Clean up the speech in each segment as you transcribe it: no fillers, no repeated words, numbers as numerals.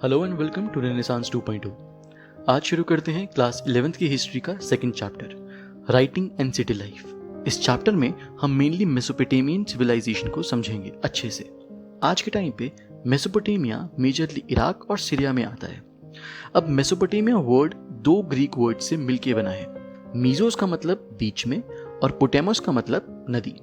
Hello and welcome to renaissance 2.0। आज शुरू करते हैं क्लास 11th की हिस्ट्री का second chapter, writing and city life. इस चैप्टर में हम मेनली मेसोपोटामियन सिविलाइजेशन को समझेंगे अच्छे से। आज के टाइम पे मेसोपोटामिया मेजरली इराक और सीरिया में आता है। अब मेसोपोटामिया वर्ड दो ग्रीक वर्ड से मिलके बना है। मीजोस का मतलब बीच में और पोटेमोस का मतलब नदी।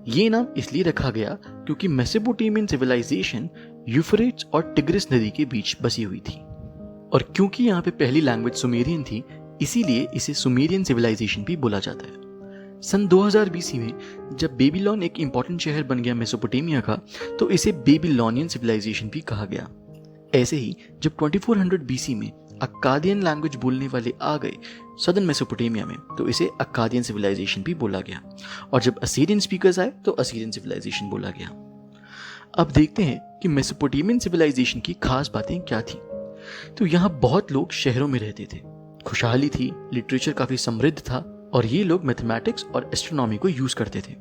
ये नाम इसलिए रखा गया क्योंकि मेसोपोटामियन सिविलाइजेशन यूफ्रेट्स और टिग्रिस नदी के बीच बसी हुई थी, और क्योंकि यहाँ पे पहली लैंग्वेज सुमेरियन थी, इसीलिए इसे सुमेरियन सिविलाइजेशन भी बोला जाता है। सन 2000 बीसी में जब बेबीलोन एक इंपॉर्टेंट शहर बन गया मेसोपोटामिया का, तो इसे बेबीलोनियन सिविलाइजेशन भी कहा गया। ऐसे ही जब 2400 बीसी में अक्कादियन लैंग्वेज बोलने वाले आ गए सदर्न मेसोपोटामिया में, तो इसे अक्कादियन सिविलाइजेशन भी बोला गया, और जब असीरियन स्पीकर्स आए तो असीरियन सिविलाइजेशन बोला गया। अब देखते हैं कि मेसोपोटामियन सिविलाइजेशन की खास बातें क्या थी। तो यहाँ बहुत लोग शहरों में रहते थे, खुशहाली थी, लिटरेचर काफी समृद्ध था, और ये लोग मैथमेटिक्स और एस्ट्रोनॉमी को यूज करते थे,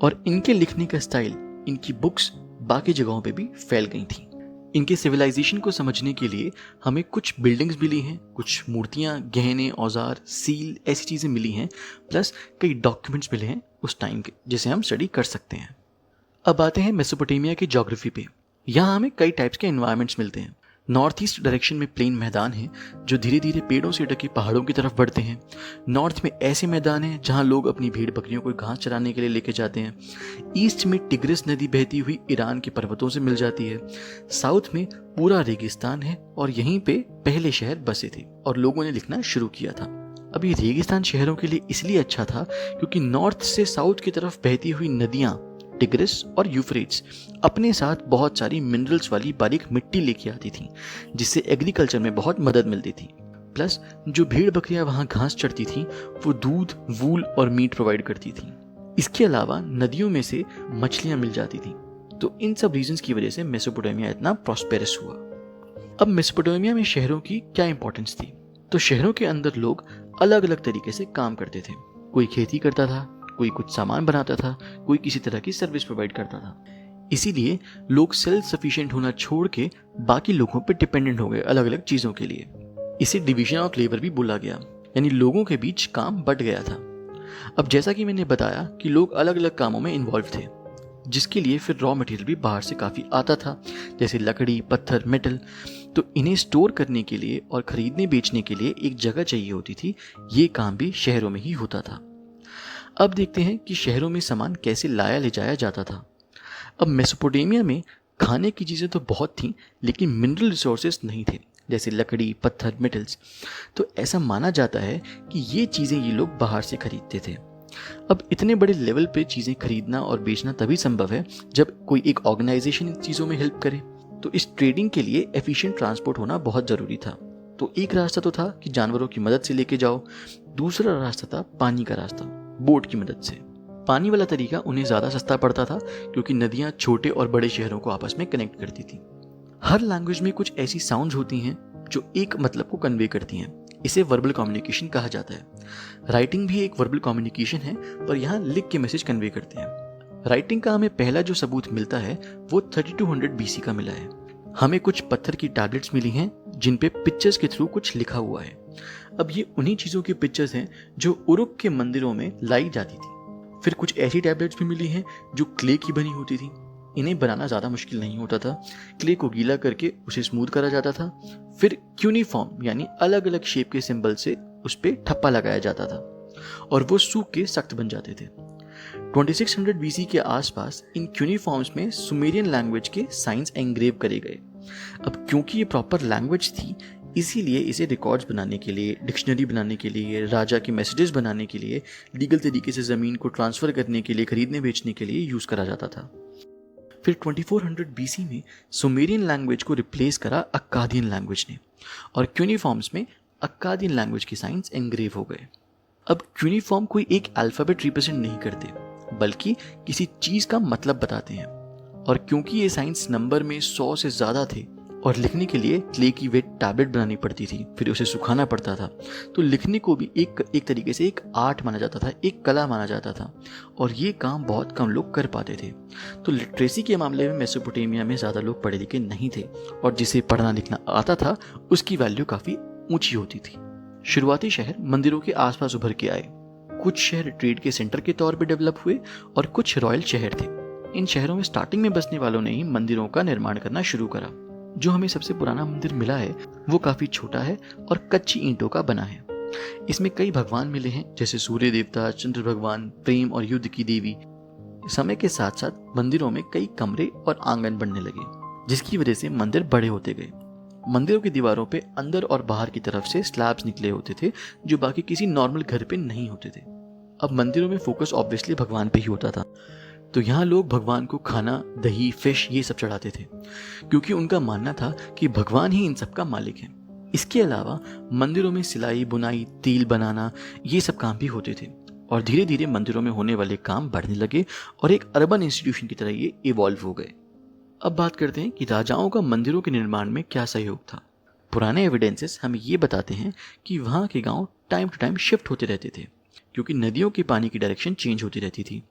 और इनके लिखने का स्टाइल, इनकी बुक्स बाकी जगहों पे भी फैल गई थी। इनके सिविलाइजेशन को समझने के लिए हमें कुछ बिल्डिंग्स मिली हैं, कुछ मूर्तियां, गहने, औजार, सील, ऐसी चीजें मिली हैं, प्लस कई डॉक्यूमेंट्स मिले हैं उस टाइम के, जिसे हम स्टडी कर सकते हैं। अब आते हैं मेसोपोटामिया की ज्योग्राफी पे। यहाँ हमें कई टाइप्स के एनवायरनमेंट्स मिलते हैं। नॉर्थ ईस्ट डायरेक्शन में प्लेन मैदान हैं जो धीरे धीरे पेड़ों से ढके पहाड़ों की तरफ बढ़ते हैं। नॉर्थ में ऐसे मैदान हैं जहाँ लोग अपनी भेड़ बकरियों को घास चराने के लिए लेके जाते हैं। ईस्ट में टिग्रिस नदी बहती हुई ईरान के पर्वतों से मिल जाती है। साउथ में पूरा रेगिस्तान है, और यहीं पे पहले शहर बसे थे और लोगों ने लिखना शुरू किया था। अब ये रेगिस्तान शहरों के लिए इसलिए अच्छा था क्योंकि नॉर्थ से साउथ की तरफ बहती हुई नदियां टिग्रिस और यूफ्रेट्स अपने साथ बहुत सारी मिनरल्स वाली बारीक मिट्टी लेके आती थी, जिससे एग्रीकल्चर में बहुत मदद मिलती थी। प्लस जो भेड़ बकरियां वहां घास चरती थी, वो दूध, वूल और मीट प्रोवाइड करती थी। इसके अलावा नदियों में से मछलियां मिल जाती थी। तो इन सब रीजंस की वजह से मेसोपोटामिया इतना प्रॉस्पेरस हुआ। अब मेसोपोटामिया में शहरों की क्या इंपॉर्टेंस थी? तो शहरों के अंदर लोग अलग अलग तरीके से काम करते थे। कोई खेती करता था, कोई कुछ सामान बनाता था, कोई किसी तरह की सर्विस प्रोवाइड करता था। इसीलिए लोग सेल्फ सफिशिएंट होना छोड़ के बाकी लोगों पर डिपेंडेंट हो गए अलग अलग चीजों के लिए। इसे डिवीजन ऑफ लेबर भी बोला गया, यानी लोगों के बीच काम बंट गया था। अब जैसा कि मैंने बताया कि लोग अलग अलग कामों में इन्वॉल्व थे, जिसके लिए फिर रॉ मटेरियल भी बाहर से काफी आता था, जैसे लकड़ी, पत्थर, मेटल। तो इन्हें स्टोर करने के लिए और खरीदने बेचने के लिए एक जगह चाहिए होती थी। ये काम भी शहरों में ही होता था। अब देखते हैं कि शहरों में सामान कैसे लाया ले जाया जाता था। अब मेसोपोटामिया में खाने की चीज़ें तो बहुत थीं, लेकिन मिनरल रिसोर्सेज नहीं थे, जैसे लकड़ी, पत्थर, मेटल्स। तो ऐसा माना जाता है कि ये चीज़ें ये लोग बाहर से खरीदते थे। अब इतने बड़े लेवल पे चीज़ें खरीदना और बेचना तभी संभव है जब कोई एक ऑर्गेनाइजेशन इन चीज़ों में हेल्प करे। तो इस ट्रेडिंग के लिए एफिशिएंट ट्रांसपोर्ट होना बहुत ज़रूरी था। तो एक रास्ता तो था कि जानवरों की मदद से लेके जाओ, दूसरा रास्ता था पानी का रास्ता, बोट की मदद से। पानी वाला तरीका उन्हें ज्यादा सस्ता पड़ता था क्योंकि नदियां छोटे और बड़े शहरों को आपस में कनेक्ट करती थी। हर लैंग्वेज में कुछ ऐसी साउंड्स होती हैं जो एक मतलब को कन्वे करती हैं। इसे वर्बल कम्युनिकेशन कहा जाता है। राइटिंग भी एक वर्बल कम्युनिकेशन है, पर यहाँ लिख के मैसेज कन्वे करते हैं। राइटिंग का हमें पहला जो सबूत मिलता है वो 3200 बीसी का मिला है। हमें कुछ पत्थर की टैबलेट्स मिली हैं जिन पे पिक्चर्स के थ्रू कुछ लिखा हुआ है। अब ये उन्हीं चीजों की पिक्चर्स हैं जो उरुक के मंदिरों में लाई जाती थी। फिर कुछ ऐसी टैबलेट्स भी मिली हैं जो क्ले की बनी होती थी। इन्हें बनाना ज्यादा मुश्किल नहीं होता था। क्ले को गीला करके उसे स्मूथ करा जाता था, फिर क्यूनिफॉर्म यानी अलग अलग शेप के सिंबल से उस पे ठप्पा लगाया जाता था, और वो सूख के सख्त बन जाते थे। 2600 बीसी के आसपास इन क्यूनिफॉर्म्स में सुमेरियन लैंग्वेज के साइंस एंग्रेव करे गए। अब क्योंकि ये प्रॉपर लैंग्वेज थी, इसीलिए इसे रिकॉर्ड्स बनाने के लिए, डिक्शनरी बनाने के लिए, राजा के मैसेजेस बनाने के लिए, लीगल तरीके से ज़मीन को ट्रांसफ़र करने के लिए, खरीदने बेचने के लिए यूज़ करा जाता था। फिर 2400 बीसी में सुमेरियन लैंग्वेज को रिप्लेस करा अक्कादियन लैंग्वेज ने, और क्यूनिफॉर्म्स में अक्कादियन लैंग्वेज के साइंस एंग्रेव हो गए। अब क्यूनिफॉर्म कोई एक अल्फ़ाबेट रिप्रेजेंट नहीं करते, बल्कि किसी चीज़ का मतलब बताते हैं। और क्योंकि ये साइंस नंबर में 100 से ज़्यादा थे और लिखने के लिए क्ले की वेट टैबलेट बनानी पड़ती थी, फिर उसे सुखाना पड़ता था। तो लिखने को भी एक तरीके से एक आर्ट माना जाता था, एक कला माना जाता था, और ये काम बहुत कम लोग कर पाते थे। तो लिटरेसी के मामले में मेसोपोटामिया में ज़्यादा लोग पढ़े लिखे नहीं थे, और जिसे पढ़ना लिखना आता था उसकी वैल्यू काफ़ी ऊंची होती थी। शुरुआती शहर मंदिरों के आसपास उभर के आए। कुछ शहर ट्रेड के सेंटर के तौर पर डेवलप हुए और कुछ रॉयल शहर थे। इन शहरों में स्टार्टिंग में बसने वालों ने ही मंदिरों का निर्माण करना शुरू करा। जो हमें सबसे पुराना मंदिर मिला है वो काफी छोटा है और कच्ची ईंटों का बना है। इसमें कई भगवान मिले हैं, जैसे सूर्य देवता, चंद्र भगवान, प्रेम और युद्ध की देवी। समय के साथ साथ मंदिरों में कई कमरे और आंगन बनने लगे, जिसकी वजह से मंदिर बड़े होते गए। मंदिरों की दीवारों पे अंदर और बाहर की तरफ से स्लैब्स निकले होते थे, जो बाकी किसी नॉर्मल घर पे नहीं होते थे। अब मंदिरों में फोकस ऑब्वियसली भगवान पे ही होता था, तो यहाँ लोग भगवान को खाना, दही, फिश ये सब चढ़ाते थे, क्योंकि उनका मानना था कि भगवान ही इन सब का मालिक है। इसके अलावा मंदिरों में सिलाई, बुनाई, तेल बनाना ये सब काम भी होते थे, और धीरे धीरे मंदिरों में होने वाले काम बढ़ने लगे और एक अर्बन इंस्टीट्यूशन की तरह ये इवॉल्व हो गए। अब बात करते हैं कि राजाओं का मंदिरों के निर्माण में क्या सहयोग था। पुराने एविडेंसेस हमें ये बताते हैं कि वहाँ के गांव टाइम टू टाइम शिफ्ट होते रहते थे, क्योंकि नदियों के पानी की डायरेक्शन चेंज होती रहती थी,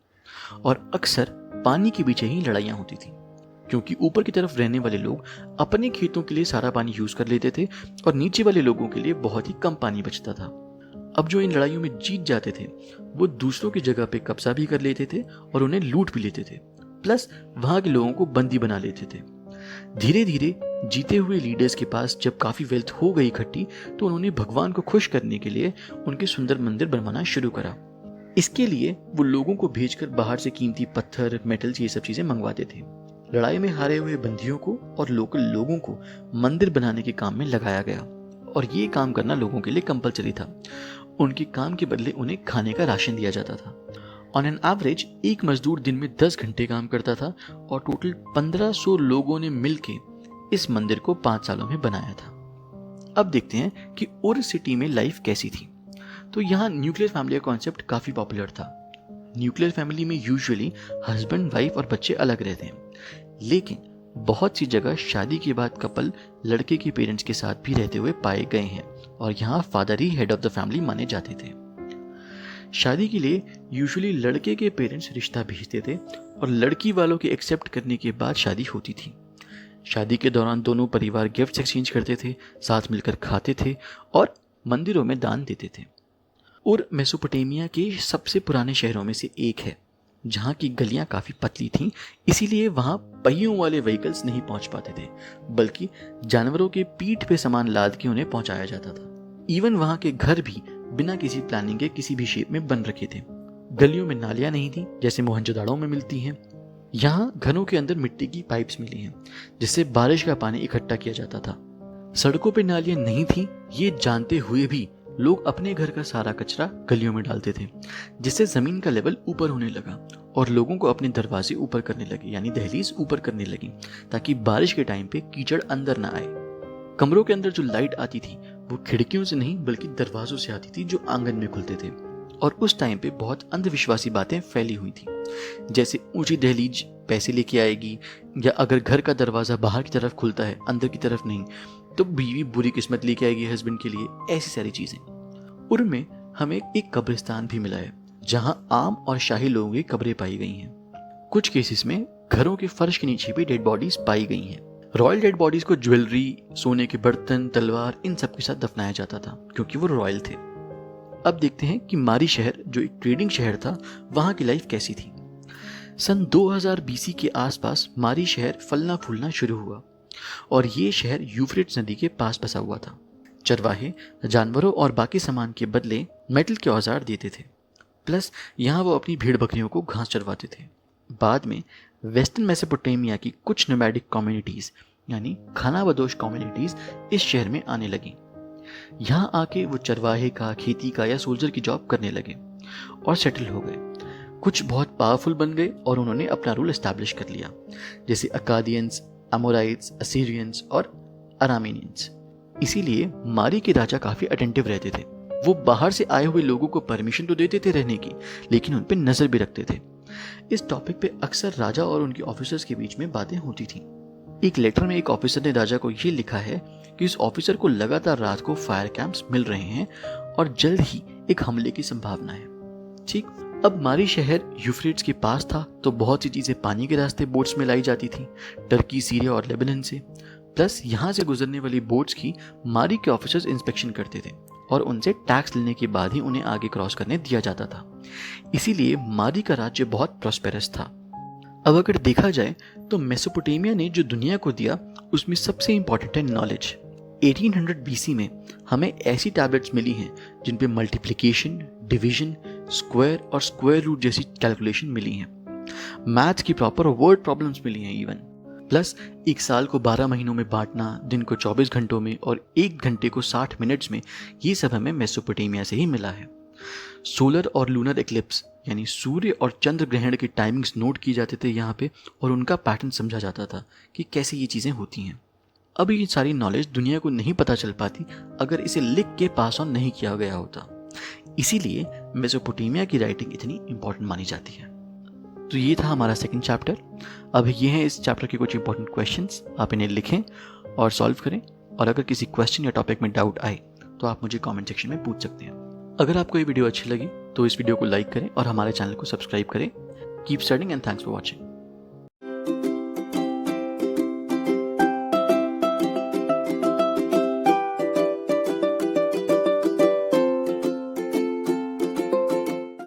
और अक्सर पानी के पीछे ही लड़ाइयाँ होती थी, क्योंकि ऊपर की तरफ रहने वाले लोग अपने खेतों के लिए सारा पानी यूज कर लेते थे और नीचे वाले लोगों के लिए बहुत ही कम पानी बचता था। अब जो इन लड़ाइयों में जीत जाते थे वो दूसरों की जगह पे कब्जा भी कर लेते थे और उन्हें लूट भी लेते थे, प्लस वहां के लोगों को बंदी बना लेते थे। धीरे धीरे जीते हुए लीडर्स के पास जब काफी वेल्थ हो गई इकट्ठी, तो उन्होंने भगवान को खुश करने के लिए उनके सुंदर मंदिर बनवाना शुरू करा। इसके लिए वो लोगों को भेजकर बाहर से कीमती पत्थर, मेटल्स ये सब चीजें मंगवाते थे। लड़ाई में हारे हुए बंदियों को और लोकल लोगों को मंदिर बनाने के काम में लगाया गया, और ये काम करना लोगों के लिए कंपलसरी था। उनके काम के बदले उन्हें खाने का राशन दिया जाता था। ऑन एन एवरेज एक मजदूर दिन में 10 घंटे काम करता था, और टोटल 1500 लोगों ने मिलकर इस मंदिर को 5 सालों में बनाया था। अब देखते हैं कि उर सिटी में लाइफ कैसी थी। तो यहाँ न्यूक्लियर फैमिली का कॉन्सेप्ट काफी पॉपुलर था। न्यूक्लियर फैमिली में यूजुअली हस्बैंड, वाइफ और बच्चे अलग रहते हैं, लेकिन बहुत सी जगह शादी के बाद कपल लड़के के पेरेंट्स के साथ भी रहते हुए पाए गए हैं, और यहाँ father he head of the family माने जाते थे। शादी के लिए यूजुअली लड़के के पेरेंट्स रिश्ता भेजते थे, और लड़की वालों के एक्सेप्ट करने के बाद शादी होती थी। शादी के दौरान दोनों परिवार गिफ्ट्स एक्सचेंज करते थे, साथ मिलकर खाते थे और मंदिरों में दान देते थे। और मेसोपोटामिया के सबसे पुराने शहरों में से एक है, जहाँ की गलियाँ काफ़ी पतली थीं, इसीलिए वहाँ पहियों वाले व्हीकल्स नहीं पहुँच पाते थे, बल्कि जानवरों के पीठ पे सामान लाद के उन्हें पहुँचाया जाता था। इवन वहाँ के घर भी बिना किसी प्लानिंग के किसी भी शेप में बन रखे थे। गलियों में नालियाँ नहीं थी जैसे मोहनजोदाड़ो में मिलती हैं। यहाँ घरों के अंदर मिट्टी की पाइप्स मिली हैं, जिससे बारिश का पानी इकट्ठा किया जाता था। सड़कों पे नालियाँ नहीं थी, ये जानते हुए भी लोग अपने घर का सारा कचरा गलियों में डालते थे, जिससे जमीन का लेवल ऊपर होने लगा और लोगों को अपने दरवाजे ऊपर करने लगे, यानी दहलीज ऊपर करने लगी, ताकि बारिश के टाइम पे कीचड़ अंदर ना आए। कमरों के अंदर जो लाइट आती थी वो खिड़कियों से नहीं बल्कि दरवाजों से आती थी, जो आंगन में खुलते थे। और उस टाइम पे बहुत अंधविश्वासी बातें फैली हुई थी, जैसे ऊंची दहलीज पैसे लेके आएगी, या अगर घर का दरवाजा बाहर की तरफ खुलता है अंदर की तरफ नहीं, तो बीवी बुरी किस्मत लेके आएगी हस्बैंड के लिए। ऐसी सारी चीजें। उर में हमें एक कब्रिस्तान भी मिला है, जहां आम और शाही लोगों की कब्रें पाई गई हैं। कुछ केसेस में घरों के फर्श के नीचे भी डेड बॉडीज पाई गई हैं। रॉयल डेड बॉडीज को ज्वेलरी, सोने के बर्तन, तलवार इन सब के साथ दफनाया जाता था, क्योंकि वो रॉयल थे। अब देखते हैं कि मारी शहर, जो एक ट्रेडिंग शहर था, वहां की लाइफ कैसी थी। सन 2000 बीसी के आसपास मारी शहर फलना फूलना शुरू हुआ, और ये शहर यूफ्रेट्स नदी के पास बसा हुआ था। चरवाहे जानवरों और बाकी सामान के बदले मेटल के औजार देते थे, प्लस यहाँ वो अपनी भेड़ बकरियों को घास चरवाते थे। बाद में वेस्टर्न मेसोपोटामिया की कुछ नोमैडिक कम्युनिटीज, यानी खानाबदोश कम्युनिटीज इस शहर में आने लगी। यहाँ आके वो चरवाहे का, खेती का या सोल्जर की जॉब करने लगे और सेटल हो गए। कुछ बहुत पावरफुल बन गए और उन्होंने अपना रूल एस्टैब्लिश कर लिया, जैसे अकादियंस, अमोराइट्स, असीरियंस और अरामीनियंस। इसीलिए मारी के राजा काफी अटेंटिव रहते थे। वो बाहर से आए हुए लोगों को परमिशन तो देते थे रहने की, लेकिन उन पे नजर भी रखते थे। इस टॉपिक पे अक्सर राजा और उनके ऑफिसर्स के बीच में बातें होती थी। एक लेटर में एक ऑफिसर ने राजा को ये लिखा है कि इस ऑफिसर को लगातार रात को फायर कैंप्स मिल रहे हैं और जल्द ही एक हमले की संभावना है। ठीक, अब मारी शहर यूफ्रेट्स के पास था, तो बहुत सी चीजें पानी के रास्ते बोट्स में लाई जाती थी, टर्की, सीरिया और लेबनान से। प्लस यहाँ से गुजरने वाली बोट्स की मारी के ऑफिसर्स इंस्पेक्शन करते थे और उनसे टैक्स लेने के बाद ही उन्हें आगे क्रॉस करने दिया जाता था। इसीलिए मारी का राज्य बहुत प्रॉस्पेरस था। अब अगर देखा जाए तो मेसोपोटामिया ने जो दुनिया को दिया उसमें सबसे इंपॉर्टेंट है नॉलेज। 1800 बीसी में हमें ऐसी टैबलेट्स मिली हैं जिन पे मल्टीप्लिकेशन, डिवीजन, स्क्वायर और स्क्वायर रूट जैसी कैलकुलेशन मिली हैं। मैथ्स की प्रॉपर वर्ड प्रॉब्लम्स मिली हैं इवन। प्लस एक साल को 12 महीनों में बांटना, दिन को 24 घंटों में और 1 घंटे को 60 मिनट्स में, ये सब हमें मेसोपोटामिया से ही मिला है। सोलर और लूनर एक्लिप्स यानी सूर्य और चंद्र ग्रहण के टाइमिंग्स नोट किए जाते थे यहाँ पे और उनका पैटर्न समझा जाता था कि कैसे ये चीज़ें होती हैं। अब ये सारी नॉलेज दुनिया को नहीं पता चल पाती अगर इसे लिख के पास ऑन नहीं किया गया होता। इसीलिए मेसोपोटामिया की राइटिंग इतनी इंपॉर्टेंट मानी जाती है। तो ये था हमारा सेकंड चैप्टर। अब ये हैं इस चैप्टर के कुछ इंपॉर्टेंट क्वेश्चंस, आप इन्हें लिखें और सॉल्व करें। और अगर किसी क्वेश्चन या टॉपिक में डाउट आए तो आप मुझे कमेंट सेक्शन में पूछ सकते हैं। अगर आपको ये वीडियो अच्छी लगी तो इस वीडियो को लाइक करें और हमारे चैनल को सब्सक्राइब करें। Keep studying and thanks for watching.